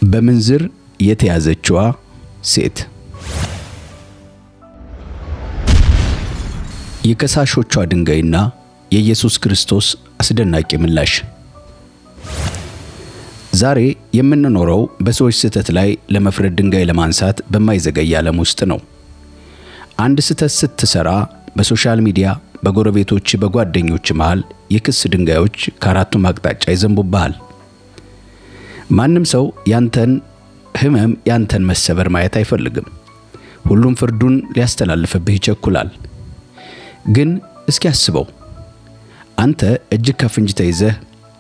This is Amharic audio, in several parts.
በምንዝር የተያዘችዋ ሴት። የከሳሾቿ ድንጋይና የኢየሱስ ክርስቶስ አስደናቂ ምላሽ። ዛሬ የምንኖረው በሰዎች ስህተት ላይ ለመፍረድ ድንጋይ ለማንሳት በማይዘገይ ዓለም ውስጥ ነው። አንድ ስህተት ስትሰራ በሶሻል ሚዲያ፣ በጎረቤቶች፣ በጓደኞች መሃል የክስ ድንጋዮች ከአራቱም አቅጣጫ ይዘንቡብሃል። ማንም ሰው ያንተን ህመም፣ ያንተን መሰበር ማየት አይፈልግም። ሁሉም ፍርዱን ሊያስተላልፍብህ ይቸኩላል። ግን እስኪ አስበው፣ አንተ እጅግ ከፍንጅ ተይዘህ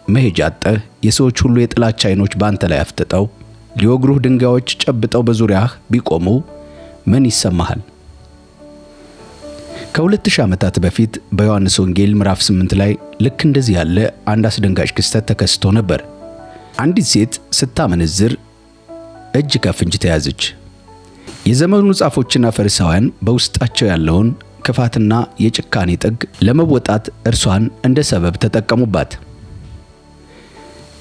መሄጃ አጥተህ የሰዎች ሁሉ የጥላቻ አይኖች ባንተ ላይ አፍጥጠው ሊወግሩህ ድንጋዮች ጨብጠው በዙሪያህ ቢቆሙ ምን ይሰማሃል? ከ2000 ዓመታት በፊት በዮሐንስ ወንጌል ምዕራፍ 8 ላይ ልክ እንደዚህ ያለ አንድ አስደንጋጭ ክስተት ተከስቶ ነበር። አንዲት ሴት ስታመነዝር እጅ ከፍንጅ ተያዘች። የዘመኑ ጻፎችና ፈሪሳውያን በውስጣቸው ያለውን ክፋትና የጭካኔ ጥግ ለመወጣት እርሷን እንደ ሰበብ ተጠቀሙባት።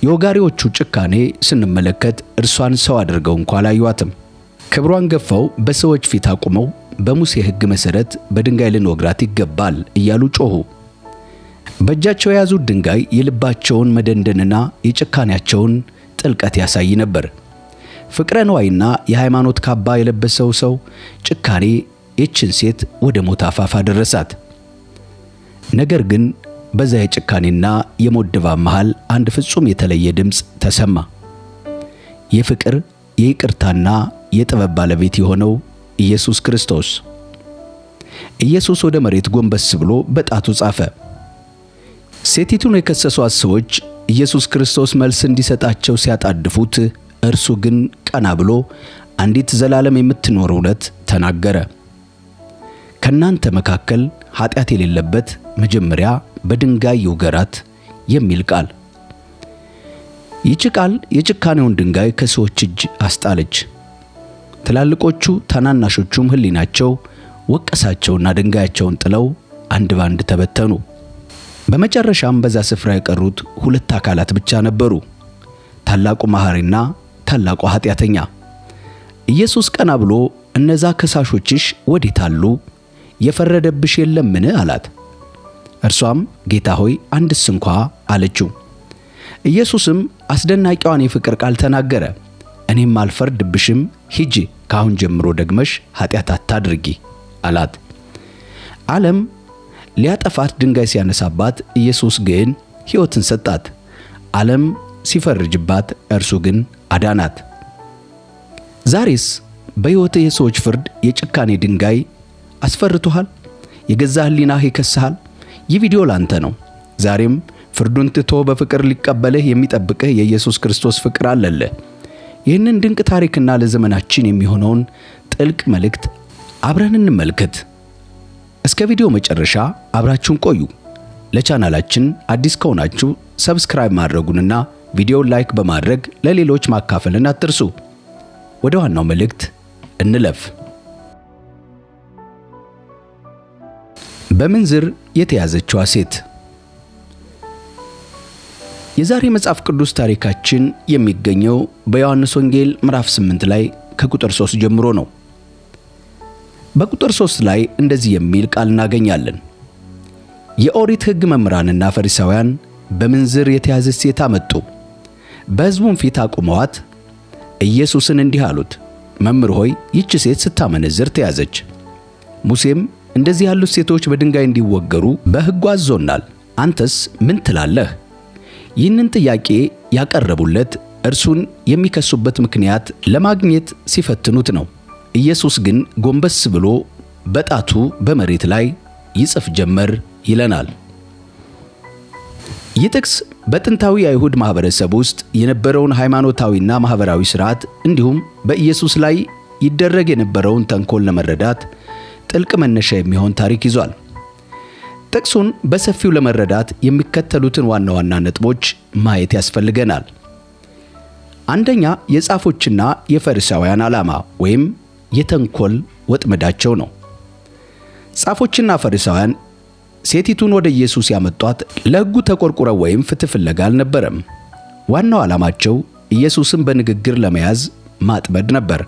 የወጋሪዎቹ ጭካኔ ስንመለከት እርሷን ሰው አድርገው እንኳን አላዩአትም። ክብሯን ገፈው በሰዎች ፊት አቁመው በሙሴ ሕግ መሰረት በድንጋይ ልንወግራት ይገባል እያሉ ጮኹ። በእጃቸው የያዙት ድንጋይ የልባቸውን መደንደንና የጭካኔያቸውን ጥልቀት ያሳይ ነበር። ፍቅረ ነዋይና የሃይማኖት ካባ የለበሰው ሰው ጭካኔ ይችን ሴት ወደ ሞት አፋፍ አደረሳት። ነገር ግን በዛ የጭካኔና የሞት ድባብ መሃል አንድ ፍጹም የተለየ ድምፅ ተሰማ። የፍቅር የይቅርታና የጥበብ ባለቤት የሆነው ኢየሱስ ክርስቶስ። ኢየሱስ ወደ መሬት ጎንበስ ብሎ በጣቱ ጻፈ። ሴቲቱን የከሰሷት ሰዎች ኢየሱስ ክርስቶስ መልስ እንዲሰጣቸው ሲያጣድፉት፣ እርሱ ግን ቀና ብሎ አንዲት ዘላለም የምትኖር እውነት ተናገረ። ከናንተ መካከል ኃጢአት የሌለበት መጀመሪያ በድንጋይ ይውገራት የሚል ቃል። ይህች ቃል የጭካኔውን ድንጋይ ከሰዎች እጅ አስጣለች። ትላልቆቹ ታናናሾቹም ሕሊናቸው ወቀሳቸውና ድንጋያቸውን ጥለው አንድ ባንድ ተበተኑ። በመጨረሻም በዛ ስፍራ የቀሩት ሁለት አካላት ብቻ ነበሩ፣ ታላቁ መሐሪና ታላቁ ኃጢአተኛ። ኢየሱስ ቀና ብሎ እነዛ ከሳሾችሽ ወዴት አሉ? የፈረደብሽ የለምን? አላት። እርሷም ጌታ ሆይ አንድስ እንኳ አለችው። ኢየሱስም አስደናቂዋን የፍቅር ቃል ተናገረ። እኔም አልፈርድብሽም፣ ሂጂ፣ ካሁን ጀምሮ ደግመሽ ኃጢአት አታድርጊ አላት። ዓለም ሊያጠፋት ድንጋይ ሲያነሳባት፣ ኢየሱስ ግን ሕይወትን ሰጣት። ዓለም ሲፈርጅባት፣ እርሱ ግን አዳናት። ዛሬስ በሕይወትህ የሰዎች ፍርድ፣ የጭካኔ ድንጋይ አስፈርቶሃል? የገዛ ሕሊናህ ይከስሃል? ይህ ቪዲዮ ላንተ ነው። ዛሬም ፍርዱን ትቶ በፍቅር ሊቀበልህ የሚጠብቅህ የኢየሱስ ክርስቶስ ፍቅር አለልህ። ይህንን ድንቅ ታሪክና ለዘመናችን የሚሆነውን ጥልቅ መልእክት አብረን እንመልከት። እስከ ቪዲዮ መጨረሻ አብራችሁን ቆዩ። ለቻናላችን አዲስ ከሆናችሁ ሰብስክራይብ ማድረጉንና ቪዲዮውን ላይክ በማድረግ ለሌሎች ማካፈልን አትርሱ። ወደ ዋናው መልእክት እንለፍ። በምንዝር የተያዘችዋ ሴት። የዛሬ መጽሐፍ ቅዱስ ታሪካችን የሚገኘው በዮሐንስ ወንጌል ምዕራፍ 8 ላይ ከቁጥር 3 ጀምሮ ነው። በቁጥር 3 ላይ እንደዚህ የሚል ቃል እናገኛለን። የኦሪት ሕግ መምህራንና ፈሪሳውያን በምንዝር የተያዘች ሴት አመጡ። በሕዝቡም ፊት አቁመዋት ኢየሱስን እንዲህ አሉት፣ መምህር ሆይ ይህች ሴት ስታመነዝር ተያዘች። ሙሴም እንደዚህ ያሉት ሴቶች በድንጋይ እንዲወገሩ በሕጉ አዞናል። አንተስ ምን ትላለህ? ይህንን ጥያቄ ያቀረቡለት እርሱን የሚከሱበት ምክንያት ለማግኘት ሲፈትኑት ነው። ኢየሱስ ግን ጎንበስ ብሎ በጣቱ በመሬት ላይ ይጽፍ ጀመር ይለናል። ይህ ጥቅስ በጥንታዊ የአይሁድ ማህበረሰብ ውስጥ የነበረውን ሃይማኖታዊና ማህበራዊ ሥርዓት እንዲሁም በኢየሱስ ላይ ይደረግ የነበረውን ተንኮል ለመረዳት ጥልቅ መነሻ የሚሆን ታሪክ ይዟል። ጥቅሱን በሰፊው ለመረዳት የሚከተሉትን ዋና ዋና ነጥቦች ማየት ያስፈልገናል። አንደኛ፣ የጻፎችና የፈሪሳውያን ዓላማ ወይም የተንኮል ወጥመዳቸው ነው። ጻፎችና ፈሪሳውያን ሴቲቱን ወደ ኢየሱስ ያመጧት ለሕጉ ተቆርቁረው ወይም ፍትህ ፍለጋ አልነበረም። ዋናው ዓላማቸው ኢየሱስን በንግግር ለመያዝ ማጥመድ ነበር።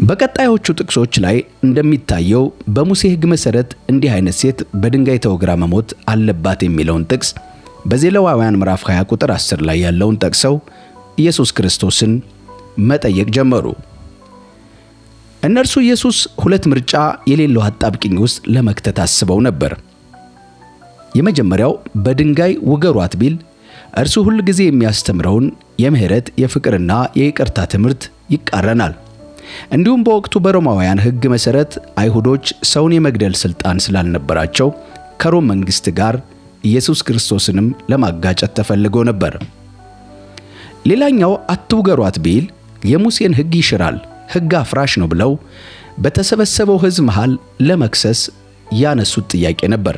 በቀጣዮቹ ጥቅሶች ላይ እንደሚታየው በሙሴ ሕግ መሠረት እንዲህ አይነት ሴት በድንጋይ ተወግራ መሞት አለባት የሚለውን ጥቅስ በዘሌዋውያን ምዕራፍ 20 ቁጥር 10 ላይ ያለውን ጠቅሰው ኢየሱስ ክርስቶስን መጠየቅ ጀመሩ። እነርሱ ኢየሱስ ሁለት ምርጫ የሌለው አጣብቂኝ ውስጥ ለመክተት አስበው ነበር። የመጀመሪያው በድንጋይ ውገሯት ቢል እርሱ ሁል ጊዜ የሚያስተምረውን የምህረት የፍቅርና የይቅርታ ትምህርት ይቃረናል። እንዲሁም በወቅቱ በሮማውያን ሕግ መሠረት አይሁዶች ሰውን የመግደል ሥልጣን ስላልነበራቸው ከሮም መንግሥት ጋር ኢየሱስ ክርስቶስንም ለማጋጨት ተፈልጎ ነበር። ሌላኛው አትውገሯት ቢል የሙሴን ሕግ ይሽራል፣ ሕግ አፍራሽ ነው ብለው በተሰበሰበው ሕዝብ መሃል ለመክሰስ ያነሱት ጥያቄ ነበር።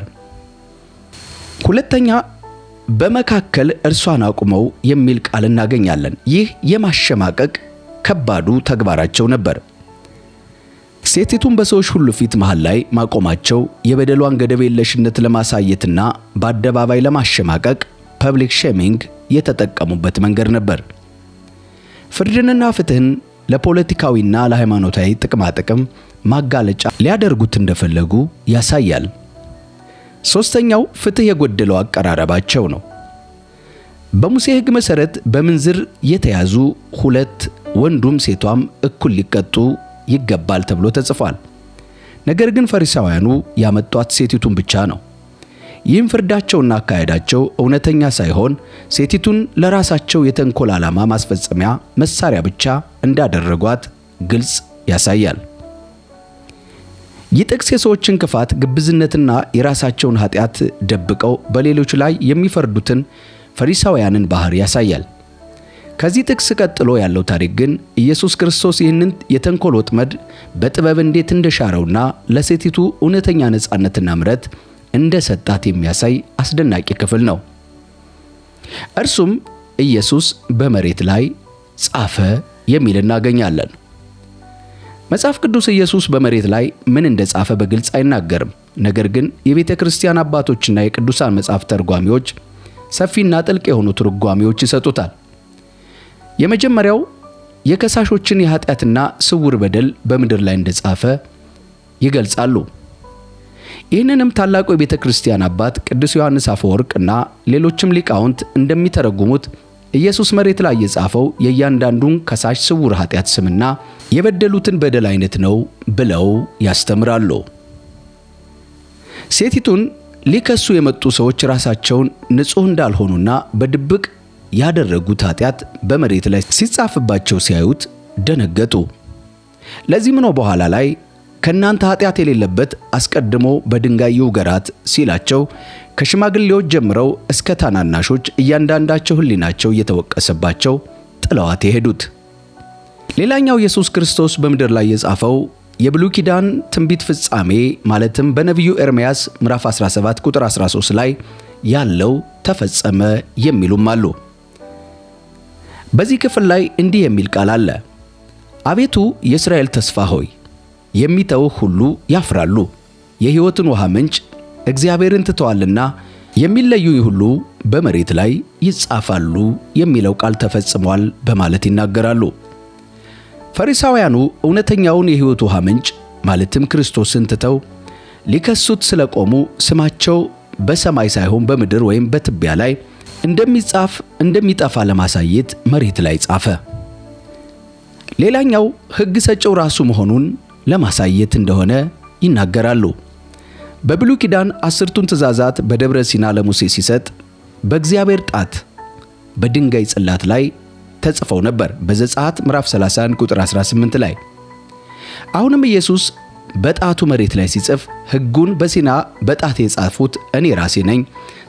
ሁለተኛ በመካከል እርሷን አቁመው የሚል ቃል እናገኛለን። ይህ የማሸማቀቅ ከባዱ ተግባራቸው ነበር። ሴቲቱን በሰዎች ሁሉ ፊት መሃል ላይ ማቆማቸው የበደሏን ገደብ የለሽነት ለማሳየትና በአደባባይ ለማሸማቀቅ ፐብሊክ ሼሚንግ የተጠቀሙበት መንገድ ነበር። ፍርድንና ፍትህን ለፖለቲካዊና ለሃይማኖታዊ ጥቅማጥቅም ማጋለጫ ሊያደርጉት እንደፈለጉ ያሳያል። ሶስተኛው ፍትህ የጎደለው አቀራረባቸው ነው። በሙሴ ሕግ መሠረት በምንዝር የተያዙ ሁለት ወንዱም ሴቷም እኩል ሊቀጡ ይገባል ተብሎ ተጽፏል። ነገር ግን ፈሪሳውያኑ ያመጧት ሴቲቱን ብቻ ነው። ይህም ፍርዳቸውና አካሄዳቸው እውነተኛ ሳይሆን ሴቲቱን ለራሳቸው የተንኮል ዓላማ ማስፈጸሚያ መሳሪያ ብቻ እንዳደረጓት ግልጽ ያሳያል። ይህ ጥቅስ የሰዎችን ክፋት፣ ግብዝነትና የራሳቸውን ኃጢአት ደብቀው በሌሎች ላይ የሚፈርዱትን ፈሪሳውያንን ባህሪ ያሳያል። ከዚህ ጥቅስ ቀጥሎ ያለው ታሪክ ግን ኢየሱስ ክርስቶስ ይህንን የተንኮል ወጥመድ በጥበብ እንዴት እንደሻረውና ለሴቲቱ እውነተኛ ነፃነትና ምሕረት እንደሰጣት የሚያሳይ አስደናቂ ክፍል ነው። እርሱም ኢየሱስ በመሬት ላይ ጻፈ የሚል እናገኛለን። መጽሐፍ ቅዱስ ኢየሱስ በመሬት ላይ ምን እንደጻፈ በግልጽ አይናገርም። ነገር ግን የቤተ ክርስቲያን አባቶችና የቅዱሳን መጽሐፍ ተርጓሚዎች ሰፊና ጥልቅ የሆኑ ትርጓሜዎች ይሰጡታል። የመጀመሪያው የከሳሾችን የኃጢአትና ስውር በደል በምድር ላይ እንደጻፈ ይገልጻሉ። ይህንንም ታላቁ የቤተ ክርስቲያን አባት ቅዱስ ዮሐንስ አፈወርቅና ሌሎችም ሊቃውንት እንደሚተረጉሙት ኢየሱስ መሬት ላይ የጻፈው የእያንዳንዱን ከሳሽ ስውር ኃጢአት ስምና የበደሉትን በደል አይነት ነው ብለው ያስተምራሉ። ሴቲቱን ሊከሱ የመጡ ሰዎች ራሳቸውን ንጹሕ እንዳልሆኑና በድብቅ ያደረጉት ኃጢአት በመሬት ላይ ሲጻፍባቸው ሲያዩት ደነገጡ። ለዚህም ነው በኋላ ላይ ከናንተ ኃጢአት የሌለበት አስቀድሞ በድንጋይ ይውገራት ሲላቸው ከሽማግሌዎች ጀምረው እስከ ታናናሾች እያንዳንዳቸው ሕሊናቸው እየተወቀሰባቸው ጥለዋት የሄዱት። ሌላኛው ኢየሱስ ክርስቶስ በምድር ላይ የጻፈው የብሉይ ኪዳን ትንቢት ፍጻሜ ማለትም በነቢዩ ኤርምያስ ምዕራፍ 17 ቁጥር 13 ላይ ያለው ተፈጸመ የሚሉም አሉ። በዚህ ክፍል ላይ እንዲህ የሚል ቃል አለ። አቤቱ የእስራኤል ተስፋ ሆይ የሚተውህ ሁሉ ያፍራሉ፣ የሕይወትን ውሃ ምንጭ እግዚአብሔርን ትተዋልና የሚለዩኝ ሁሉ በመሬት ላይ ይጻፋሉ የሚለው ቃል ተፈጽሟል በማለት ይናገራሉ። ፈሪሳውያኑ እውነተኛውን የሕይወት ውሃ ምንጭ ማለትም ክርስቶስን ትተው ሊከሱት ስለቆሙ ስማቸው በሰማይ ሳይሆን በምድር ወይም በትቢያ ላይ እንደሚጠፋ ለማሳየት መሬት ላይ ጻፈ። ሌላኛው ሕግ ሰጪው ራሱ መሆኑን ለማሳየት እንደሆነ ይናገራሉ። በብሉይ ኪዳን 10ቱን ትእዛዛት በደብረ ሲና ለሙሴ ሲሰጥ በእግዚአብሔር ጣት በድንጋይ ጽላት ላይ ተጽፈው ነበር። በዘጸአት ምዕራፍ 31 ቁጥር 18 ላይ አሁንም ኢየሱስ በጣቱ መሬት ላይ ሲጽፍ ሕጉን በሲና በጣት የጻፉት እኔ ራሴ ነኝ፣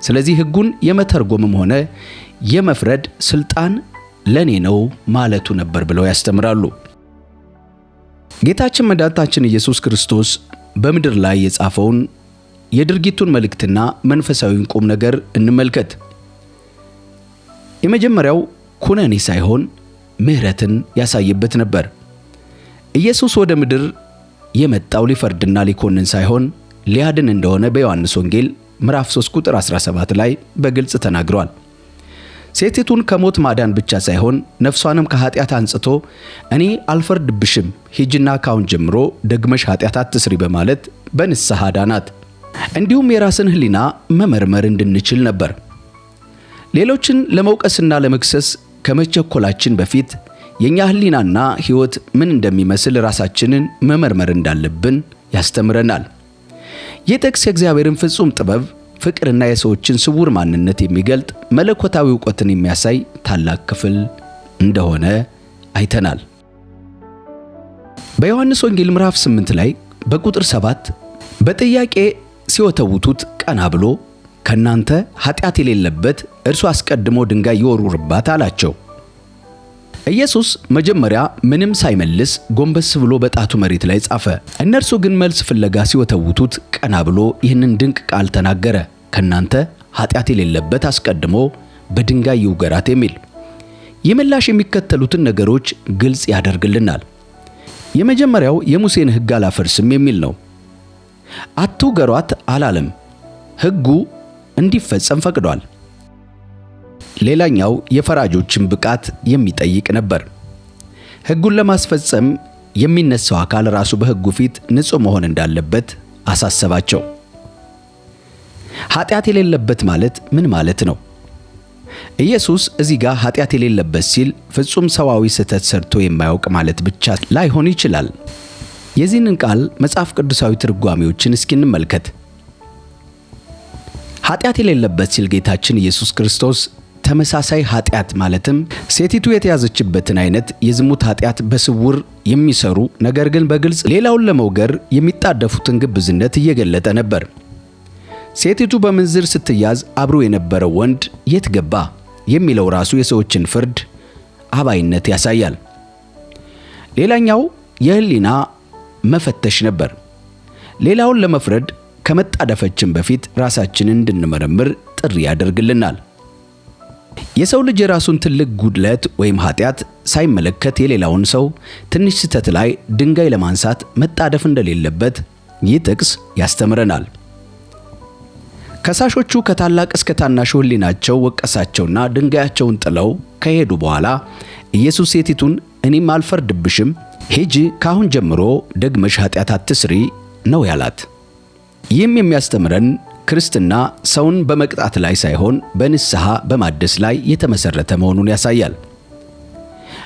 ስለዚህ ሕጉን የመተርጎምም ሆነ የመፍረድ ስልጣን ለኔ ነው ማለቱ ነበር ብለው ያስተምራሉ። ጌታችን መድኃኒታችን ኢየሱስ ክርስቶስ በምድር ላይ የጻፈውን የድርጊቱን መልእክትና መንፈሳዊውን ቁም ነገር እንመልከት። የመጀመሪያው ኩነኔ ሳይሆን ምሕረትን ያሳየበት ነበር። ኢየሱስ ወደ ምድር የመጣው ሊፈርድና ሊኮንን ሳይሆን ሊያድን እንደሆነ በዮሐንስ ወንጌል ምዕራፍ 3 ቁጥር 17 ላይ በግልጽ ተናግሯል። ሴቲቱን ከሞት ማዳን ብቻ ሳይሆን ነፍሷንም ከኃጢአት አንጽቶ እኔ አልፈርድብሽም፣ ሂጂና ካሁን ጀምሮ ደግመሽ ኃጢአት አትስሪ በማለት በንስሐ ዳናት። እንዲሁም የራስን ሕሊና መመርመር እንድንችል ነበር። ሌሎችን ለመውቀስና ለመክሰስ ከመቸኮላችን በፊት የኛ ሕሊናና ሕይወት ምን እንደሚመስል ራሳችንን መመርመር እንዳለብን ያስተምረናል። ይህ ጥቅስ የእግዚአብሔርን ፍጹም ጥበብ፣ ፍቅርና የሰዎችን ስውር ማንነት የሚገልጥ መለኮታዊ ዕውቀትን የሚያሳይ ታላቅ ክፍል እንደሆነ አይተናል። በዮሐንስ ወንጌል ምዕራፍ 8 ላይ በቁጥር 7 በጥያቄ ሲወተውቱት ቀና ብሎ ከናንተ ኃጢአት የሌለበት እርሱ አስቀድሞ ድንጋይ ይወርውርባት አላቸው። ኢየሱስ መጀመሪያ ምንም ሳይመልስ ጎንበስ ብሎ በጣቱ መሬት ላይ ጻፈ። እነርሱ ግን መልስ ፍለጋ ሲወተውቱት ቀና ብሎ ይህንን ድንቅ ቃል ተናገረ፣ ከናንተ ኃጢአት የሌለበት አስቀድሞ በድንጋይ ይውገራት የሚል። የምላሽ የሚከተሉትን ነገሮች ግልጽ ያደርግልናል። የመጀመሪያው የሙሴን ሕግ አላፈርስም የሚል ነው። አትውገሯት አላለም፣ ሕጉ እንዲፈጸም ፈቅዷል። ሌላኛው የፈራጆችን ብቃት የሚጠይቅ ነበር። ሕጉን ለማስፈጸም የሚነሳው አካል ራሱ በሕጉ ፊት ንጹሕ መሆን እንዳለበት አሳሰባቸው። ኃጢአት የሌለበት ማለት ምን ማለት ነው? ኢየሱስ እዚህ ጋር ኃጢአት የሌለበት ሲል ፍጹም ሰዋዊ ስህተት ሰርቶ የማያውቅ ማለት ብቻ ላይሆን ይችላል። የዚህንን ቃል መጽሐፍ ቅዱሳዊ ትርጓሜዎችን እስኪ እንመልከት። ኃጢአት የሌለበት ሲል ጌታችን ኢየሱስ ክርስቶስ ተመሳሳይ ኃጢአት ማለትም ሴቲቱ የተያዘችበትን አይነት የዝሙት ኃጢአት በስውር የሚሰሩ ነገር ግን በግልጽ ሌላውን ለመውገር የሚጣደፉትን ግብዝነት እየገለጠ ነበር። ሴቲቱ በምንዝር ስትያዝ አብሮ የነበረው ወንድ የት ገባ የሚለው ራሱ የሰዎችን ፍርድ አባይነት ያሳያል። ሌላኛው የሕሊና መፈተሽ ነበር። ሌላውን ለመፍረድ ከመጣደፈችን በፊት ራሳችንን እንድንመረምር ጥሪ ያደርግልናል። የሰው ልጅ የራሱን ትልቅ ጉድለት ወይም ኃጢአት ሳይመለከት የሌላውን ሰው ትንሽ ስህተት ላይ ድንጋይ ለማንሳት መጣደፍ እንደሌለበት ይህ ጥቅስ ያስተምረናል። ከሳሾቹ ከታላቅ እስከ ታናሹ ሕሊናቸው ወቀሳቸውና ድንጋያቸውን ጥለው ከሄዱ በኋላ ኢየሱስ ሴቲቱን እኔም አልፈርድብሽም፣ ሂጂ ካሁን ጀምሮ ደግመሽ ኃጢአት አትስሪ ነው ያላት። ይህም የሚያስተምረን ክርስትና ሰውን በመቅጣት ላይ ሳይሆን በንስሐ በማደስ ላይ የተመሰረተ መሆኑን ያሳያል።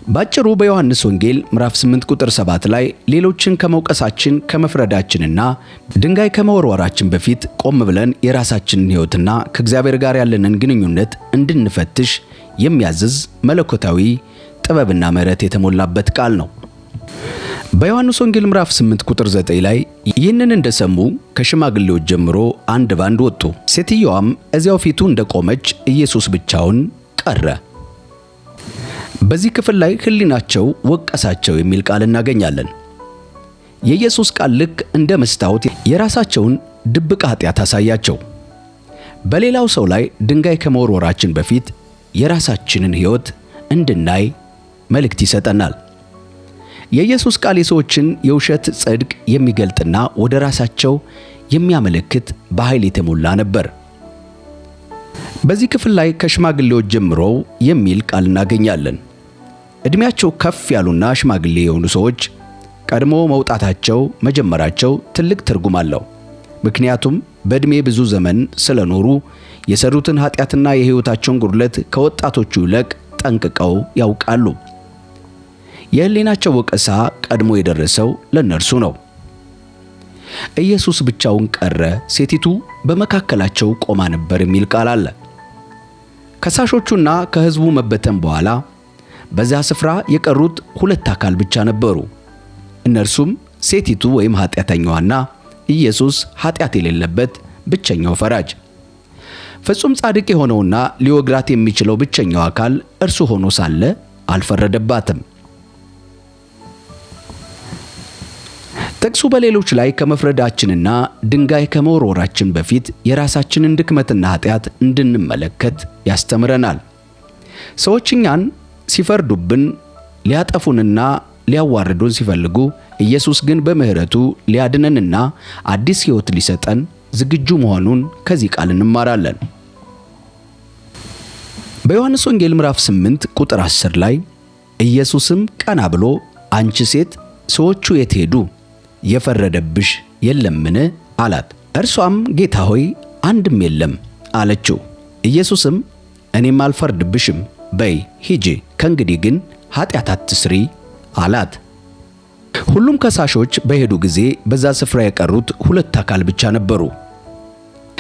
ባጭሩ በዮሐንስ ወንጌል ምዕራፍ 8 ቁጥር 7 ላይ ሌሎችን ከመውቀሳችን ከመፍረዳችንና ድንጋይ ከመወርወራችን በፊት ቆም ብለን የራሳችንን ሕይወትና ከእግዚአብሔር ጋር ያለንን ግንኙነት እንድንፈትሽ የሚያዝዝ መለኮታዊ ጥበብና ምሕረት የተሞላበት ቃል ነው። በዮሐንስ ወንጌል ምዕራፍ 8 ቁጥር 9 ላይ ይህንን እንደሰሙ ከሽማግሌዎች ጀምሮ አንድ ባንድ ወጡ። ሴትየዋም እዚያው ፊቱ እንደቆመች ኢየሱስ ብቻውን ቀረ። በዚህ ክፍል ላይ ሕሊናቸው ወቀሳቸው የሚል ቃል እናገኛለን። የኢየሱስ ቃል ልክ እንደ መስታወት የራሳቸውን ድብቅ ኃጢአት አሳያቸው። በሌላው ሰው ላይ ድንጋይ ከመወርወራችን በፊት የራሳችንን ሕይወት እንድናይ መልእክት ይሰጠናል። የኢየሱስ ቃል የሰዎችን የውሸት ጽድቅ የሚገልጥና ወደ ራሳቸው የሚያመለክት በኃይል የተሞላ ነበር። በዚህ ክፍል ላይ ከሽማግሌዎች ጀምሮ የሚል ቃል እናገኛለን። ዕድሜያቸው ከፍ ያሉና ሽማግሌ የሆኑ ሰዎች ቀድሞ መውጣታቸው መጀመራቸው ትልቅ ትርጉም አለው። ምክንያቱም በዕድሜ ብዙ ዘመን ስለኖሩ የሰሩትን ኃጢአትና የሕይወታቸውን ጉድለት ከወጣቶቹ ይልቅ ጠንቅቀው ያውቃሉ። የሕሊናቸው ወቀሳ ቀድሞ የደረሰው ለነርሱ ነው። ኢየሱስ ብቻውን ቀረ፣ ሴቲቱ በመካከላቸው ቆማ ነበር የሚል ቃል አለ። ከሳሾቹና ከሕዝቡ መበተን በኋላ በዛ ስፍራ የቀሩት ሁለት አካል ብቻ ነበሩ። እነርሱም ሴቲቱ ወይም ኃጢአተኛዋና ኢየሱስ ኃጢአት የሌለበት ብቸኛው ፈራጅ። ፍጹም ጻድቅ የሆነውና ሊወግራት የሚችለው ብቸኛው አካል እርሱ ሆኖ ሳለ አልፈረደባትም። ጥቅሱ በሌሎች ላይ ከመፍረዳችንና ድንጋይ ከመወርወራችን በፊት የራሳችንን ድክመትና ኃጢአት እንድንመለከት ያስተምረናል። ሰዎች እኛን ሲፈርዱብን፣ ሊያጠፉንና ሊያዋርዱን ሲፈልጉ ኢየሱስ ግን በምሕረቱ ሊያድነንና አዲስ ሕይወት ሊሰጠን ዝግጁ መሆኑን ከዚህ ቃል እንማራለን። በዮሐንስ ወንጌል ምዕራፍ 8 ቁጥር 10 ላይ ኢየሱስም ቀና ብሎ አንቺ ሴት ሰዎቹ የት ሄዱ? የፈረደብሽ የለምን? አላት። እርሷም ጌታ ሆይ አንድም የለም አለችው። ኢየሱስም እኔም አልፈርድብሽም፣ በይ ሂጂ፣ ከእንግዲህ ግን ኃጢአት አትስሪ አላት። ሁሉም ከሳሾች በሄዱ ጊዜ በዛ ስፍራ የቀሩት ሁለት አካል ብቻ ነበሩ።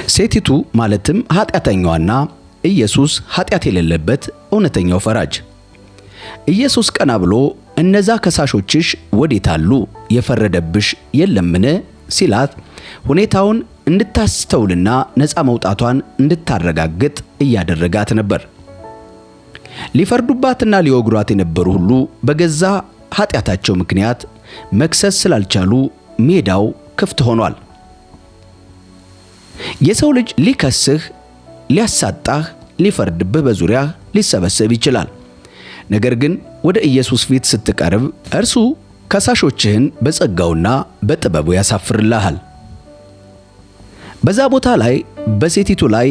ሴቲቱ ማለትም ኃጢአተኛዋና ኢየሱስ ኃጢአት የሌለበት እውነተኛው ፈራጅ። ኢየሱስ ቀና ብሎ እነዛ ከሳሾችሽ ወዴት አሉ? የፈረደብሽ የለምን? ሲላት ሁኔታውን እንድታስተውልና ነፃ መውጣቷን እንድታረጋግጥ እያደረጋት ነበር። ሊፈርዱባትና ሊወግሯት የነበሩ ሁሉ በገዛ ኃጢአታቸው ምክንያት መክሰስ ስላልቻሉ ሜዳው ክፍት ሆኗል። የሰው ልጅ ሊከስህ፣ ሊያሳጣህ፣ ሊፈርድብህ በዙሪያህ ሊሰበሰብ ይችላል። ነገር ግን ወደ ኢየሱስ ፊት ስትቀርብ እርሱ ከሳሾችህን በጸጋውና በጥበቡ ያሳፍርልሃል። በዛ ቦታ ላይ በሴቲቱ ላይ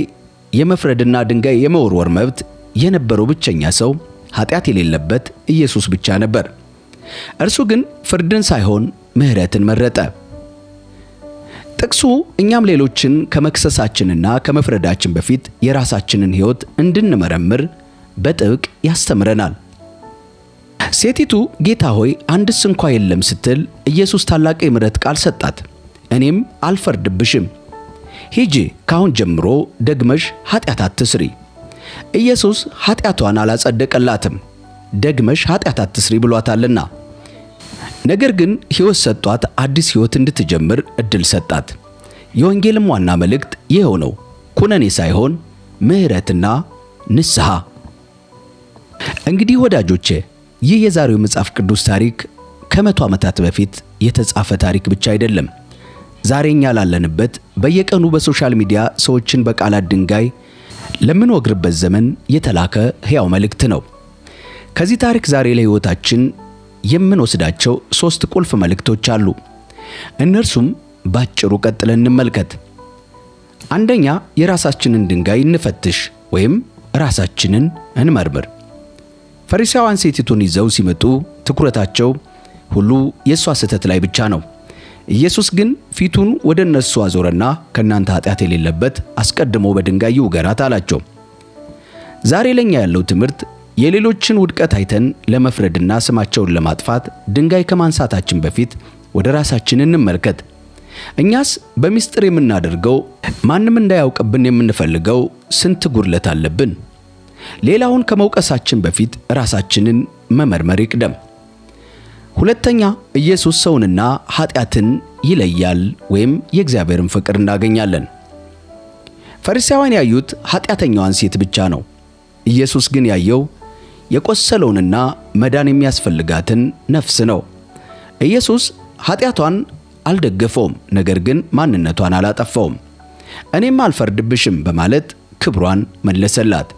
የመፍረድና ድንጋይ የመወርወር መብት የነበረው ብቸኛ ሰው ኃጢአት የሌለበት ኢየሱስ ብቻ ነበር። እርሱ ግን ፍርድን ሳይሆን ምሕረትን መረጠ። ጥቅሱ እኛም ሌሎችን ከመክሰሳችንና ከመፍረዳችን በፊት የራሳችንን ሕይወት እንድንመረምር በጥብቅ ያስተምረናል። ሴቲቱ ጌታ ሆይ አንድስ እንኳ የለም ስትል ኢየሱስ ታላቅ የምሕረት ቃል ሰጣት። እኔም አልፈርድብሽም፣ ሂጂ፣ ካሁን ጀምሮ ደግመሽ ኃጢአት አትስሪ። ኢየሱስ ኃጢአቷን አላጸደቀላትም፣ ደግመሽ ኃጢአት አትስሪ ብሏታልና። ነገር ግን ሕይወት ሰጧት፣ አዲስ ሕይወት እንድትጀምር እድል ሰጣት። የወንጌልም ዋና መልእክት ይኸው ነው፣ ኩነኔ ሳይሆን ምሕረትና ንስሐ። እንግዲህ ወዳጆቼ ይህ የዛሬው መጽሐፍ ቅዱስ ታሪክ ከ100 ዓመታት በፊት የተጻፈ ታሪክ ብቻ አይደለም። ዛሬ እኛ ላለንበት በየቀኑ በሶሻል ሚዲያ ሰዎችን በቃላት ድንጋይ ለምንወግርበት ዘመን የተላከ ሕያው መልእክት ነው። ከዚህ ታሪክ ዛሬ ለሕይወታችን የምንወስዳቸው 3 ቁልፍ መልእክቶች አሉ። እነርሱም ባጭሩ ቀጥለን እንመልከት። አንደኛ፣ የራሳችንን ድንጋይ እንፈትሽ ወይም ራሳችንን እንመርምር። ፈሪሳውያን ሴቲቱን ይዘው ሲመጡ ትኩረታቸው ሁሉ የሷ ስህተት ላይ ብቻ ነው። ኢየሱስ ግን ፊቱን ወደ እነሱ አዞረና ከናንተ ኃጢአት የሌለበት አስቀድሞ በድንጋይ ይውገራት አላቸው። ዛሬ ለኛ ያለው ትምህርት የሌሎችን ውድቀት አይተን ለመፍረድና ስማቸውን ለማጥፋት ድንጋይ ከማንሳታችን በፊት ወደ ራሳችን እንመልከት። እኛስ በሚስጥር የምናደርገው ማንም እንዳያውቅብን የምንፈልገው ስንት ጉድለት አለብን? ሌላውን ከመውቀሳችን በፊት ራሳችንን መመርመር ይቅደም። ሁለተኛ፣ ኢየሱስ ሰውንና ኃጢአትን ይለያል ወይም የእግዚአብሔርን ፍቅር እናገኛለን። ፈሪሳውያን ያዩት ኃጢአተኛዋን ሴት ብቻ ነው። ኢየሱስ ግን ያየው የቆሰለውንና መዳን የሚያስፈልጋትን ነፍስ ነው። ኢየሱስ ኃጢአቷን አልደገፈውም፣ ነገር ግን ማንነቷን አላጠፋውም። እኔም አልፈርድብሽም በማለት ክብሯን መለሰላት።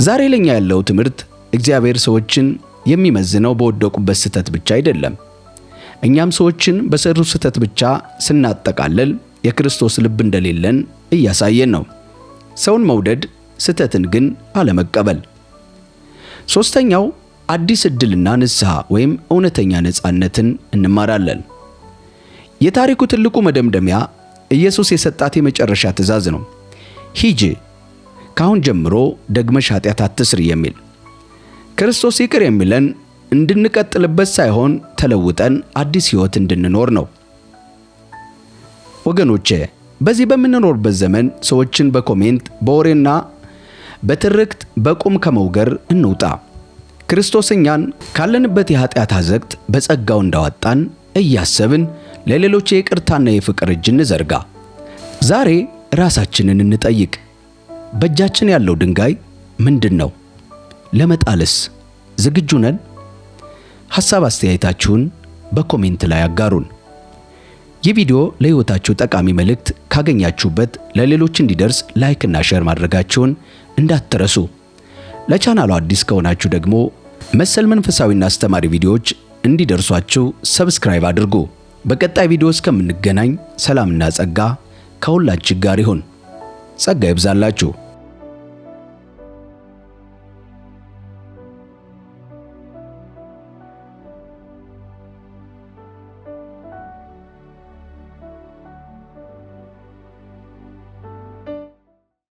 ዛሬ ለኛ ያለው ትምህርት እግዚአብሔር ሰዎችን የሚመዝነው በወደቁበት ስህተት ብቻ አይደለም። እኛም ሰዎችን በሰሩ ስህተት ብቻ ስናጠቃልል የክርስቶስ ልብ እንደሌለን እያሳየን ነው። ሰውን መውደድ፣ ስህተትን ግን አለመቀበል። ሶስተኛው፣ አዲስ ዕድልና ንስሐ ወይም እውነተኛ ነፃነትን እንማራለን። የታሪኩ ትልቁ መደምደሚያ ኢየሱስ የሰጣት የመጨረሻ ትእዛዝ ነው። ሂጂ፣ ካሁን ጀምሮ ደግመሽ ኃጢአት አትስሪ የሚል። ክርስቶስ ይቅር የሚለን እንድንቀጥልበት ሳይሆን ተለውጠን አዲስ ሕይወት እንድንኖር ነው። ወገኖቼ በዚህ በምንኖርበት ዘመን ሰዎችን በኮሜንት በወሬና በትርክት በቁም ከመውገር እንውጣ። ክርስቶስ እኛን ካለንበት የኃጢአት አዘቅት በጸጋው እንዳወጣን እያሰብን ለሌሎች የይቅርታና የፍቅር እጅ እንዘርጋ። ዛሬ ራሳችንን እንጠይቅ። በእጃችን ያለው ድንጋይ ምንድን ነው? ለመጣልስ ዝግጁ ነን? ሐሳብ አስተያየታችሁን በኮሜንት ላይ አጋሩን። ይህ ቪዲዮ ለሕይወታችሁ ጠቃሚ መልእክት ካገኛችሁበት ለሌሎች እንዲደርስ ላይክ እና ሼር ማድረጋችሁን እንዳትረሱ። ለቻናሉ አዲስ ከሆናችሁ ደግሞ መሰል መንፈሳዊና አስተማሪ ቪዲዮዎች እንዲደርሷችሁ ሰብስክራይብ አድርጉ። በቀጣይ ቪዲዮ እስከምንገናኝ ሰላምና ጸጋ ከሁላችን ጋር ይሁን። ጸጋ ይብዛላችሁ።